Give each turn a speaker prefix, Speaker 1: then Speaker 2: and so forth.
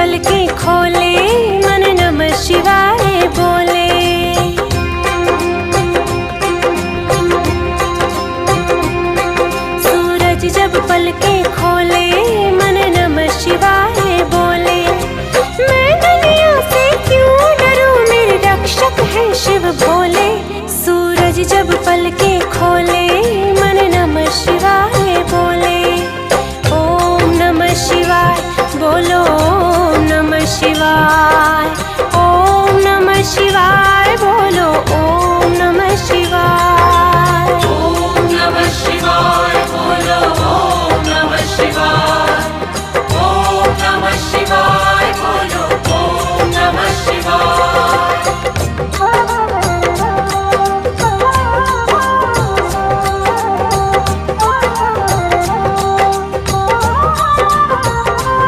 Speaker 1: पलकें खोले मन नमः शिवाय बोले। सूरज जब पलकें खोले मन नमः शिवाय बोले। मैं दुनिया से क्यों डरूं, मेरे रक्षक है शिव भोले। सूरज जब पलकें खोले मन नमः शिवाय बोले। ओम नमः शिवाय बोलो, ओम नमः शिवाय। ओम नमः शिवाय बोलो, ओम नमः शिवाय।
Speaker 2: ओम नमः शिवाय बोलो, ओम नमः शिवाय। ओम नमः शिवाय।